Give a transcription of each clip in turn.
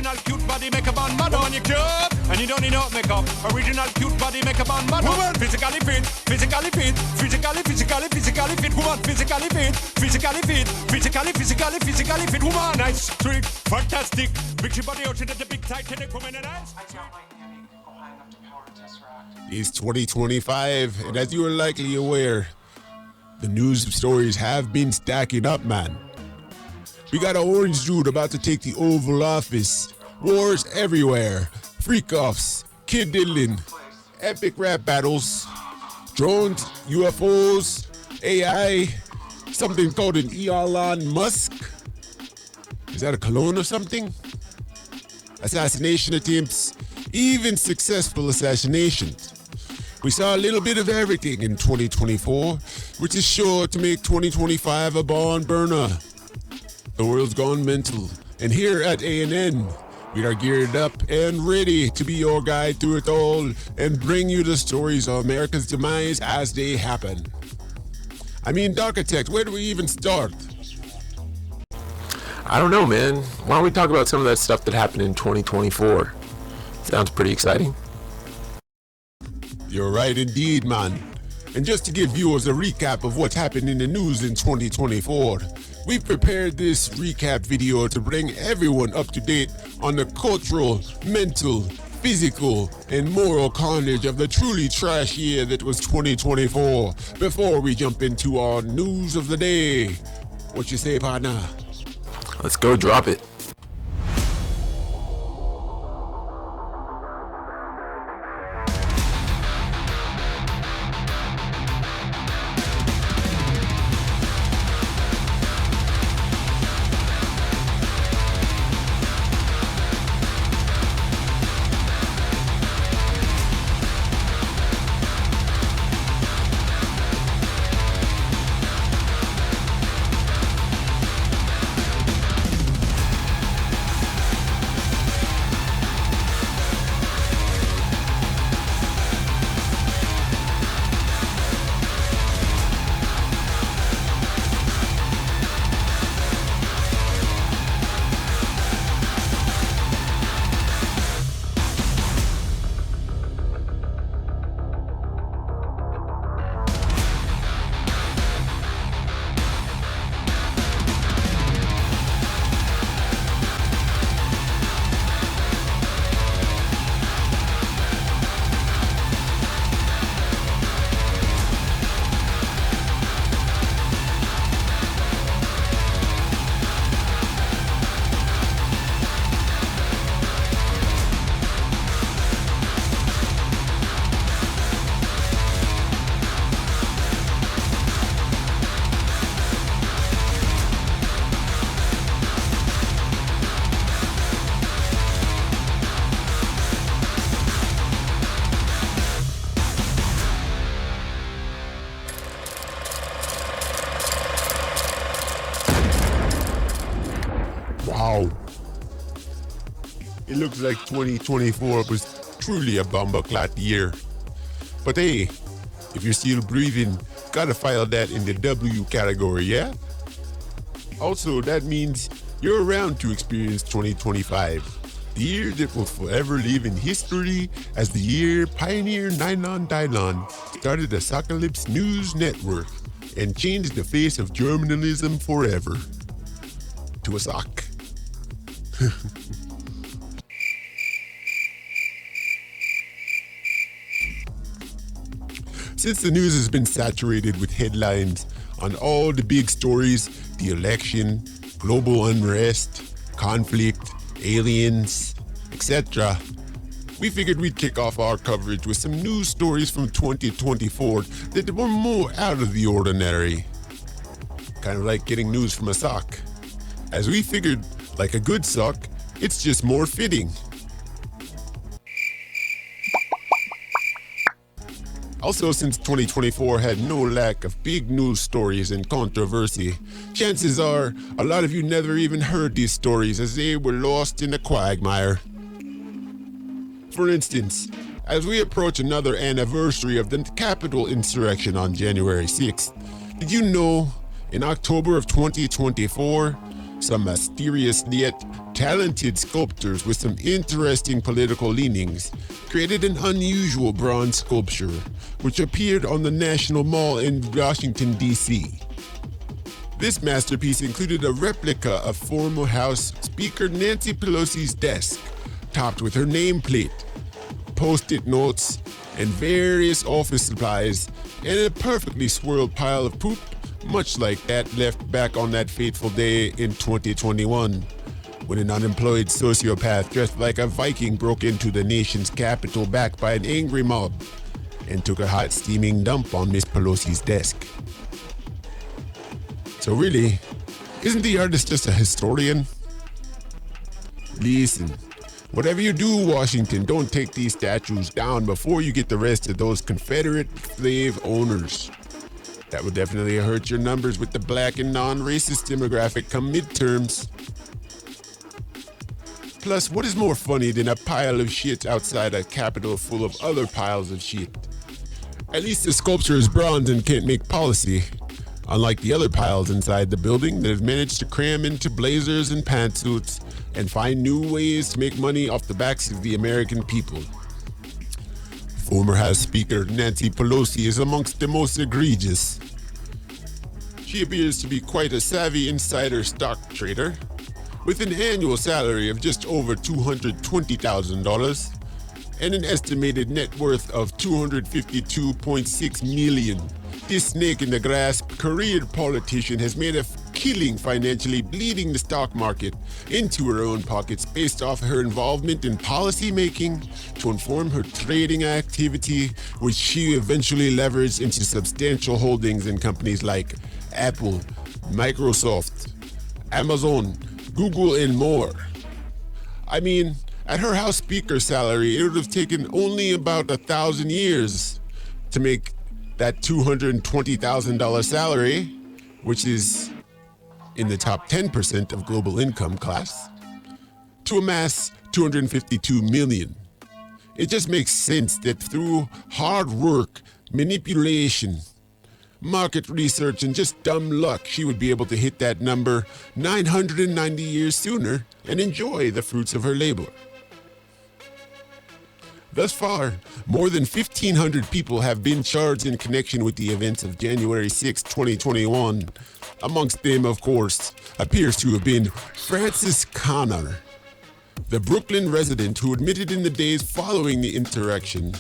Original cute body make a band mad on your cute. And you don't need no makeup. Original cute body make a band mad on. Physically fit, physically fit, physically fit. Woman, physically fit, physically fit, physically fit. Woman, nice, street, fantastic. Big body ocean at the big Titanic woman and ice. It's 2025, and as you are likely aware, the news stories have been stacking up, man. We got an orange dude about to take the Oval Office. Wars everywhere. Freak-offs, kid diddling, epic rap battles, drones, UFOs, AI, something called an Elon Musk. Is that a clone or something? Assassination attempts, even successful assassinations. We saw a little bit of everything in 2024, which is sure to make 2025 a barn burner. The world's gone mental, and here at A&N, we are geared up and ready to be your guide through it all and bring you the stories of America's demise as they happen. I mean, Architect, where do we even start? I don't know, man. Why don't we talk about some of that stuff that happened in 2024? Sounds pretty exciting. You're right indeed, man. And just to give viewers a recap of what's happened in the news in 2024, we've prepared this recap video to bring everyone up to date on the cultural, mental, physical, and moral carnage of the truly trash year that was 2024 before we jump into our news of the day. What you say, partner? Let's go drop it. Wow. It looks like 2024 was truly a bomber-clot year. But hey, if you're still breathing, gotta file that in the W category, yeah? Also, that means you're around to experience 2025, the year that will forever live in history as the year pioneer Nylon Pile-on started the Socalypse News Network and changed the face of journalism forever. To a sock. Since the news has been saturated with headlines on all the big stories, the election, global unrest, conflict, aliens, etc., we figured we'd kick off our coverage with some news stories from 2024 that were more out of the ordinary. Kind of like getting news from a sock. As we figured, like a good sock, it's just more fitting. Also, since 2024 had no lack of big news stories and controversy, chances are a lot of you never even heard these stories as they were lost in a quagmire. For instance, as we approach another anniversary of the Capitol insurrection on January 6th, did you know in October of 2024, some mysterious yet talented sculptors with some interesting political leanings created an unusual bronze sculpture which appeared on the National Mall in Washington, D.C. This masterpiece included a replica of former House Speaker Nancy Pelosi's desk, topped with her nameplate, post-it notes, and various office supplies, and a perfectly swirled pile of poop, much like that left back on that fateful day in 2021, when an unemployed sociopath dressed like a Viking broke into the nation's capital backed by an angry mob and took a hot steaming dump on Miss Pelosi's desk. So really, isn't the artist just a historian? Listen, whatever you do, Washington, don't take these statues down before you get the rest of those Confederate slave owners. That would definitely hurt your numbers with the black and non-racist demographic come midterms. Plus, what is more funny than a pile of shit outside a capitol full of other piles of shit? At least the sculpture is bronze and can't make policy, unlike the other piles inside the building that have managed to cram into blazers and pantsuits and find new ways to make money off the backs of the American people. Former House Speaker Nancy Pelosi is amongst the most egregious. She appears to be quite a savvy insider stock trader, with an annual salary of just over $220,000 and an estimated net worth of $252.6 million. This snake in the grass career politician has made a killing financially, bleeding the stock market into her own pockets based off her involvement in policy making to inform her trading activity, which she eventually leveraged into substantial holdings in companies like Apple, Microsoft, Amazon, Google, and more. I mean, at her House Speaker salary, it would have taken only about 1,000 years to make that $220,000 salary, which is in the top 10% of global income class, to amass $252 million. It just makes sense that through hard work, manipulation, market research, and just dumb luck, she would be able to hit that number 990 years sooner and enjoy the fruits of her labor. Thus far, more than 1,500 people have been charged in connection with the events of January 6, 2021. Amongst them, of course, appears to have been Francis Connor, the Brooklyn resident who admitted in the days following the insurrection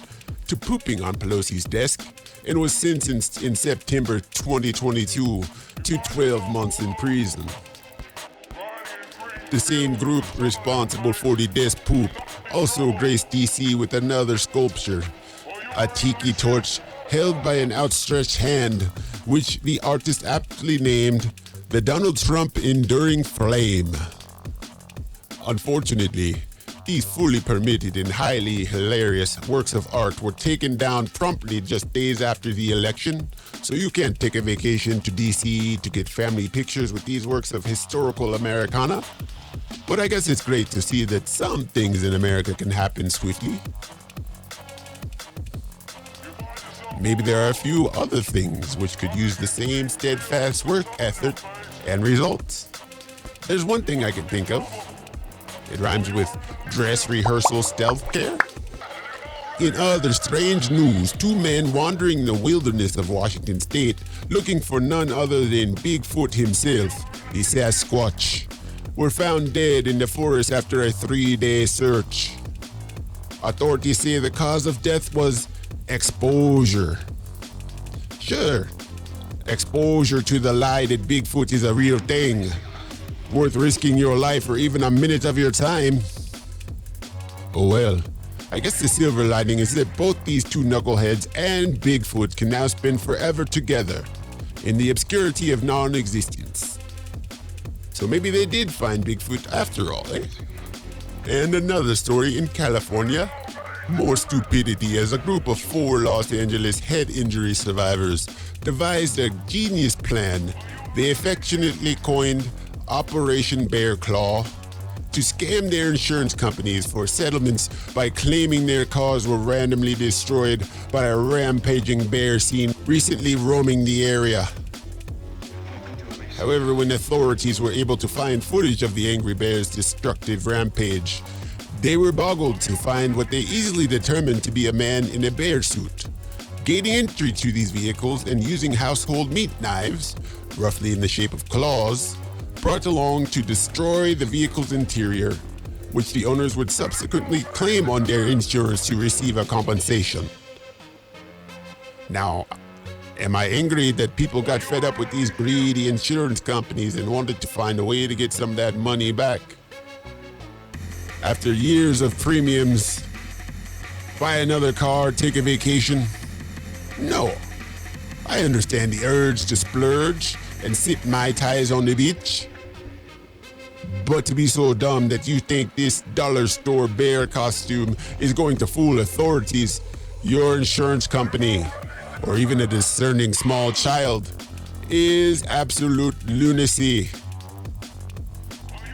to pooping on Pelosi's desk and was sentenced in September 2022 to 12 months in prison. The same group responsible for the desk poop also graced DC with another sculpture, a tiki torch held by an outstretched hand, which the artist aptly named the Donald Trump Enduring Flame. Unfortunately, these fully permitted and highly hilarious works of art were taken down promptly just days after the election, so you can't take a vacation to DC to get family pictures with these works of historical Americana. But I guess it's great to see that some things in America can happen swiftly. Maybe there are a few other things which could use the same steadfast work ethic and results. There's one thing I can think of. It rhymes with dress rehearsal stealth care. In other strange news, two men wandering the wilderness of Washington state looking for none other than Bigfoot himself, the Sasquatch, were found dead in the forest after a 3-day search. Authorities say the cause of death was exposure. Sure, exposure to the lie that Bigfoot is a real thing, worth risking your life or even a minute of your time. Oh well, I guess the silver lining is that both these two knuckleheads and Bigfoot can now spend forever together in the obscurity of non-existence. So maybe they did find Bigfoot after all, eh? And another story in California. More stupidity as a group of 4 Los Angeles head injury survivors devised a genius plan they affectionately coined Operation Bear Claw to scam their insurance companies for settlements by claiming their cars were randomly destroyed by a rampaging bear seen recently roaming the area. However, when authorities were able to find footage of the angry bear's destructive rampage, they were boggled to find what they easily determined to be a man in a bear suit, gaining entry to these vehicles and using household meat knives, roughly in the shape of claws, brought along to destroy the vehicle's interior, which the owners would subsequently claim on their insurance to receive a compensation. Now, am I angry that people got fed up with these greedy insurance companies and wanted to find a way to get some of that money back? After years of premiums, buy another car, take a vacation? No. I understand the urge to splurge and sip Mai Tais on the beach. But to be so dumb that you think this dollar store bear costume is going to fool authorities, your insurance company, or even a discerning small child, is absolute lunacy.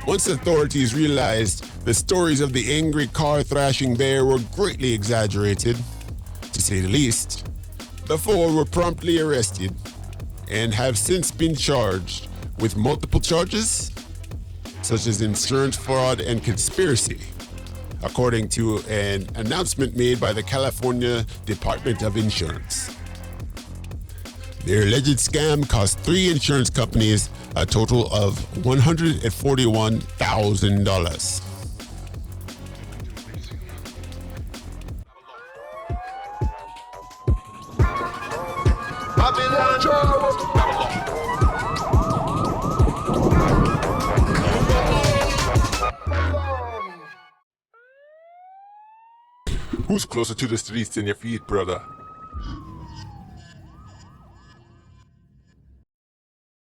Once authorities realized the stories of the angry car-thrashing bear were greatly exaggerated, to say the least, the four were promptly arrested and have since been charged with multiple charges, such as insurance fraud and conspiracy, according to an announcement made by the California Department of Insurance. Their alleged scam cost 3 insurance companies a total of $141,000. Who's closer to the streets than your feet, brother?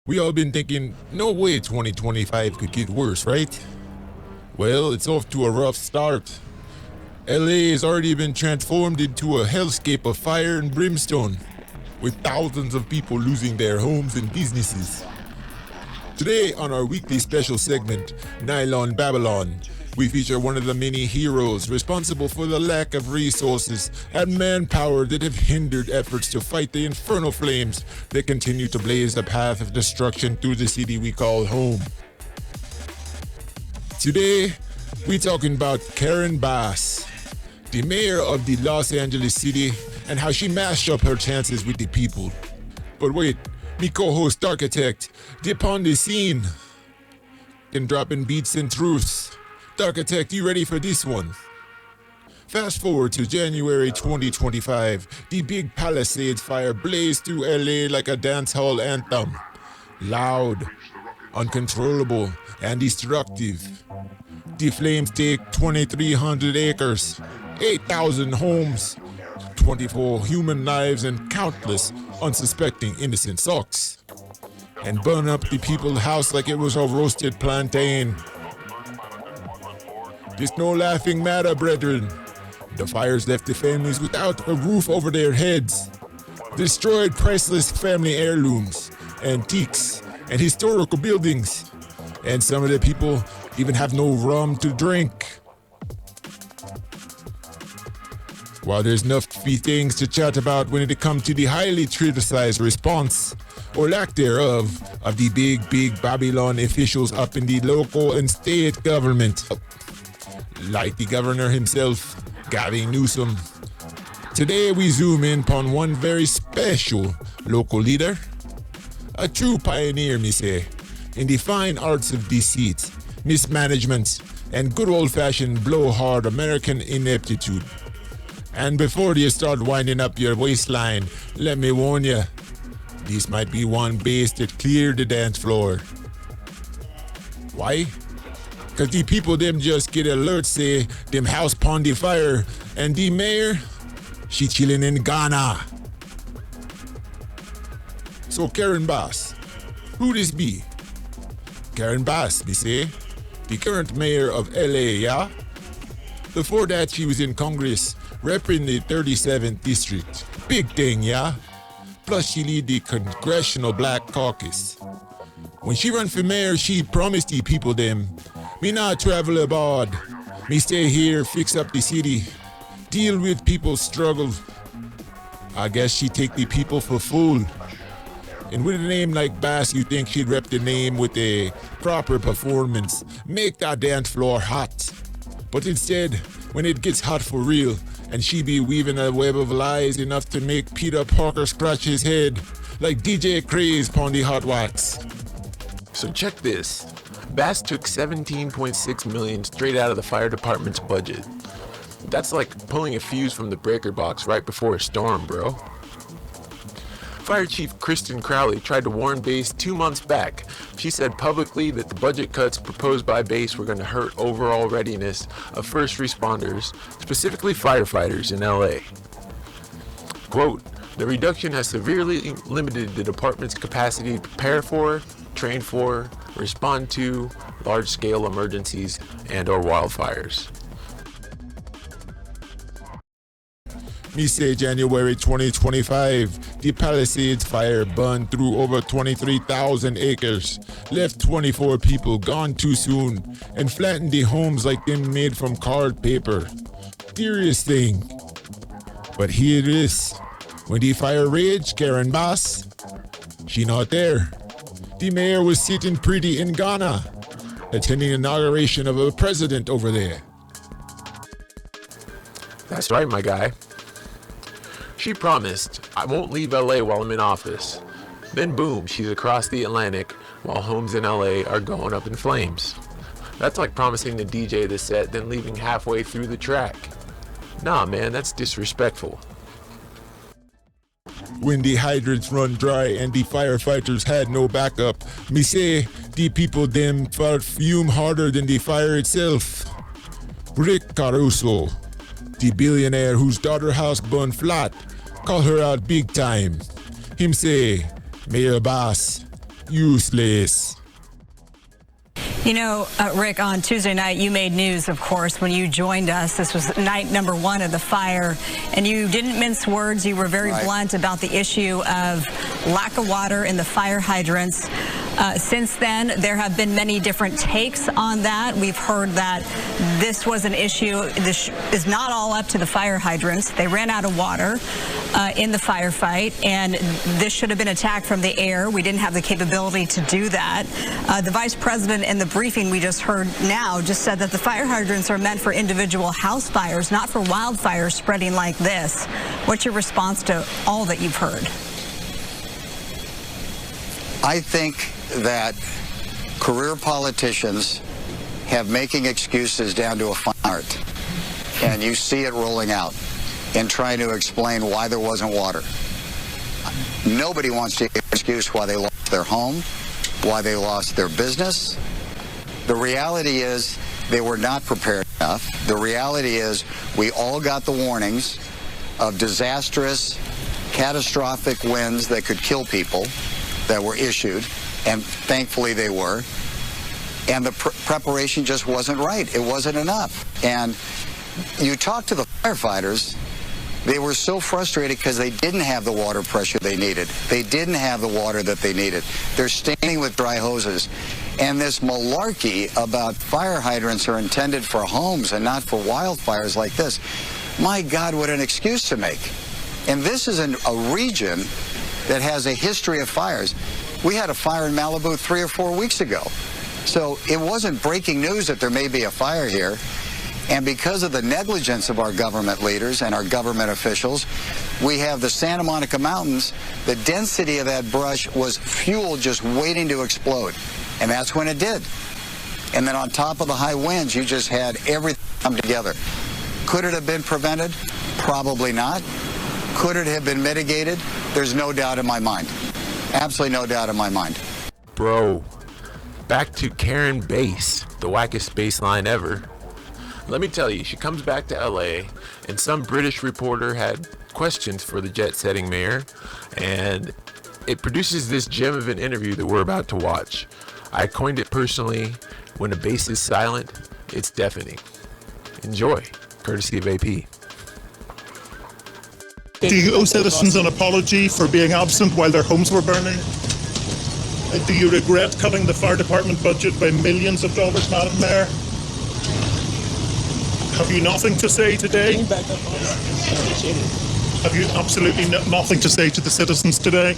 We all been thinking, no way 2025 could get worse, right? Well, it's off to a rough start. LA has already been transformed into a hellscape of fire and brimstone, with thousands of people losing their homes and businesses. Today, on our weekly special segment, Nylon Pile-on, we feature one of the many heroes responsible for the lack of resources and manpower that have hindered efforts to fight the infernal flames that continue to blaze the path of destruction through the city we call home. Today, we're talking about Karen Bass, the mayor of the Los Angeles city, and how she mashed up her chances with the people. But wait, me co-host Architect, dip on the scene. Then dropping beats and truths. Architect, you ready for this one? Fast forward to January 2025, the big Palisades fire blazed through LA like a dance hall anthem. Loud, uncontrollable, and destructive. The flames take 2,300 acres, 8,000 homes, 24 human lives, and countless unsuspecting innocent socks. And burn up the people's house like it was a roasted plantain. It's no laughing matter, brethren. The fires left the families without a roof over their heads, destroyed priceless family heirlooms, antiques, and historical buildings, and some of the people even have no rum to drink. While there's enough things to chat about when it comes to the highly criticized response, or lack thereof, of the big Babylon officials up in the local and state government, like the governor himself, Gavin Newsom. Today we zoom in upon one very special local leader, a true pioneer, me say, in the fine arts of deceit, mismanagement, and good old-fashioned blowhard American ineptitude. And before you start winding up your waistline, let me warn you, this might be one bass that cleared the dance floor. Why? Cause the people them just get alerts say them house pon the fire, and the mayor, she chillin' in Ghana. So Karen Bass, who this be? Karen Bass, me say, the current mayor of LA, yeah? Before that she was in Congress, repping the 37th district. Big thing, yeah? Plus she lead the Congressional Black Caucus. When she run for mayor, she promised the people them, me not travel abroad. Me stay here, fix up the city, deal with people's struggles. I guess she take the people for fool. And with a name like Bass, you think she'd rep the name with a proper performance, make that dance floor hot. But instead, when it gets hot for real, and she be weaving a web of lies enough to make Peter Parker scratch his head, like DJ Craze pon the hot wax. So check this. Bass took $17.6 million straight out of the fire department's budget. That's like pulling a fuse from the breaker box right before a storm, bro. Fire Chief Kristen Crowley tried to warn Base 2 months back. She said publicly that the budget cuts proposed by Base were going to hurt overall readiness of first responders, specifically firefighters in LA. Quote, the reduction has severely limited the department's capacity to prepare for, train for, respond to large-scale emergencies and or wildfires. Me say January 2025, the Palisades fire burned through over 23,000 acres, left 24 people gone too soon, and flattened the homes like them made from card paper. Serious thing. But here it is. When the fire raged, Karen Bass, she not there. The mayor was sitting pretty in Ghana, attending the inauguration of a president over there. That's right, my guy. She promised, I won't leave LA while I'm in office. Then boom, she's across the Atlantic while homes in LA are going up in flames. That's like promising to DJ the set, then leaving halfway through the track. Nah, man, that's disrespectful. When the hydrants run dry and the firefighters had no backup, me say the people them felt fume harder than the fire itself. Rick Caruso, the billionaire whose daughter house burned flat, call her out big time. Him say, Mayor Bass, useless. You know, Rick, on Tuesday night, you made news, of course, when you joined us. This was night number 1 of the fire, and you didn't mince words. You were very blunt about the issue of lack of water in the fire hydrants. Since then, there have been many different takes on that. We've heard that this was an issue. This is not all up to the fire hydrants. They ran out of water in the firefight, and this should have been attacked from the air. We didn't have the capability to do that. The vice president in the briefing we just heard now just said that the fire hydrants are meant for individual house fires, not for wildfires spreading like this. What's your response to all that you've heard? I think that career politicians have making excuses down to a fine art, and you see it rolling out in trying to explain why there wasn't water. Nobody wants to give an excuse why they lost their home, why they lost their business. The reality is they were not prepared enough. The reality is we all got the warnings of disastrous, catastrophic winds that could kill people that were issued, and thankfully they were. And the preparation just wasn't right. It wasn't enough. And you talk to the firefighters, they were so frustrated because they didn't have the water pressure they needed. They didn't have the water that they needed. They're standing with dry hoses. And this malarkey about fire hydrants are intended for homes and not for wildfires like this. My God, what an excuse to make. And this is a region that has a history of fires. We had a fire in Malibu 3 or 4 weeks ago. So it wasn't breaking news that there may be a fire here. And because of the negligence of our government leaders and our government officials, we have the Santa Monica Mountains. The density of that brush was fuel just waiting to explode. And that's when it did. And then on top of the high winds, you just had everything come together. Could it have been prevented? Probably not. Could it have been mitigated? There's no doubt in my mind. Absolutely no doubt in my mind. Bro, back to Karen Bass, the wackest baseline ever. Let me tell you, she comes back to LA, and some British reporter had questions for the jet-setting mayor, and it produces this gem of an interview that we're about to watch. I coined it personally, when a bass is silent, it's deafening. Enjoy, courtesy of AP. Do you owe citizens an apology for being absent while their homes were burning? Do you regret cutting the fire department budget by millions of dollars, Madam Mayor? Have you nothing to say today? Have you absolutely nothing to say to the citizens today?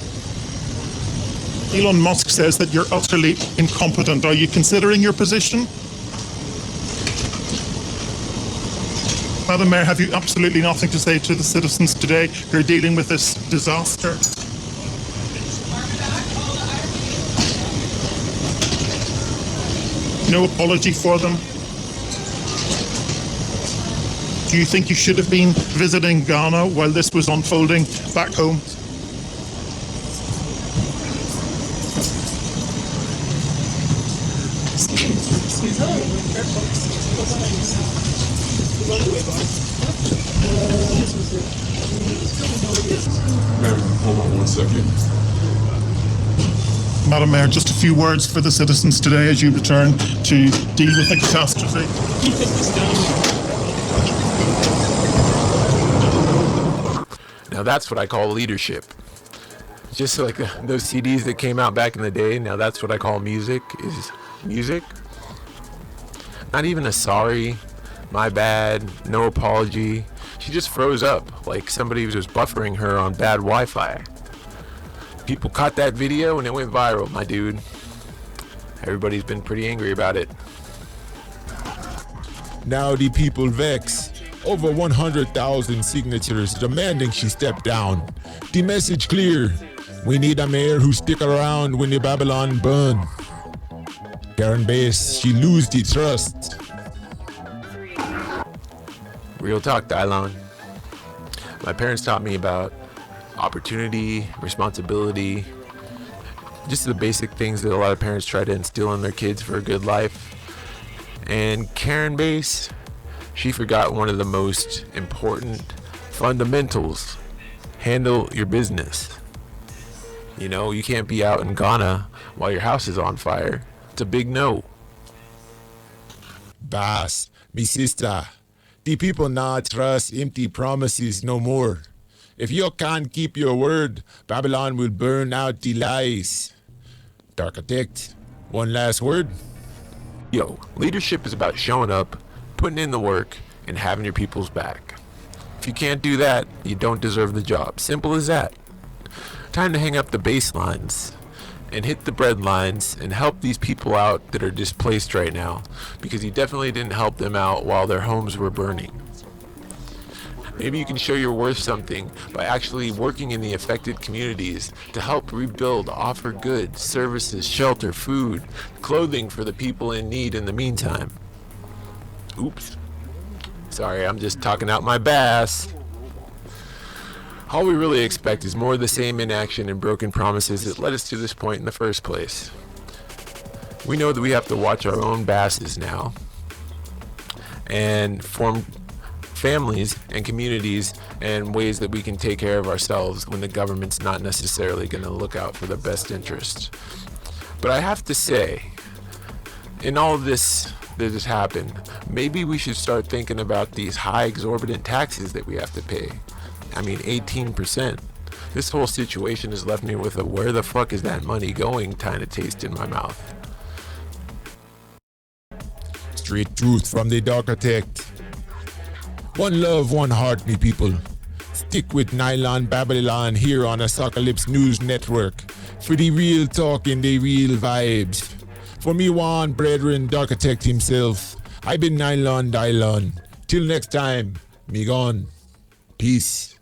Elon Musk says that you're utterly incompetent. Are you considering your position? Madam Mayor, have you absolutely nothing to say to the citizens today who are dealing with this disaster? No apology for them? Do you think you should have been visiting Ghana while this was unfolding back home? Ma'am, hold on 1 second. Madam Mayor, just a few words for the citizens today as you return to deal with the catastrophe. Now that's what I call leadership. Just like those CDs that came out back in the day, now that's what I call music, is music. Not even a sorry, my bad, no apology. She just froze up like somebody was just buffering her on bad Wi-Fi. People caught that video and it went viral, my dude. Everybody's been pretty angry about it. Now the people vex. Over 100,000 signatures demanding she step down. The message clear. We need a mayor who stick around when the Babylon burn. Karen Bass, she lose the trust. Real talk, Nylon. My parents taught me about opportunity, responsibility, just the basic things that a lot of parents try to instill in their kids for a good life. And Karen Bass, she forgot one of the most important fundamentals. Handle your business. You know, you can't be out in Ghana while your house is on fire. It's a big no. Bass, me sister, the people not trust empty promises no more. If you can't keep your word, Babylon will burn out the lies. Architect, one last word. Yo, leadership is about showing up, putting in the work, and having your people's back. If you can't do that, you don't deserve the job. Simple as that. Time to hang up the baselines and hit the bread lines and help these people out that are displaced right now, because you definitely didn't help them out while their homes were burning. Maybe you can show you're worth something by actually working in the affected communities to help rebuild, offer goods, services, shelter, food, clothing for the people in need in the meantime. Oops. Sorry, I'm just talking out my bass. All we really expect is more of the same inaction and broken promises that led us to this point in the first place. We know that we have to watch our own basses now and form families and communities and ways that we can take care of ourselves when the government's not necessarily going to look out for the best interest. But I have to say, in all of this that has happened, maybe we should start thinking about these high exorbitant taxes that we have to pay. I mean, 18%. This whole situation has left me with a where the fuck is that money going kind of taste in my mouth. Straight truth from the architect. One love, one heart, me people. Stick with Nylon Babylon here on Apocalypse News Network for the real talk and the real vibes. For me one brethren, the architect himself, I been Nylon Dylon. Till next time, me gone. Peace.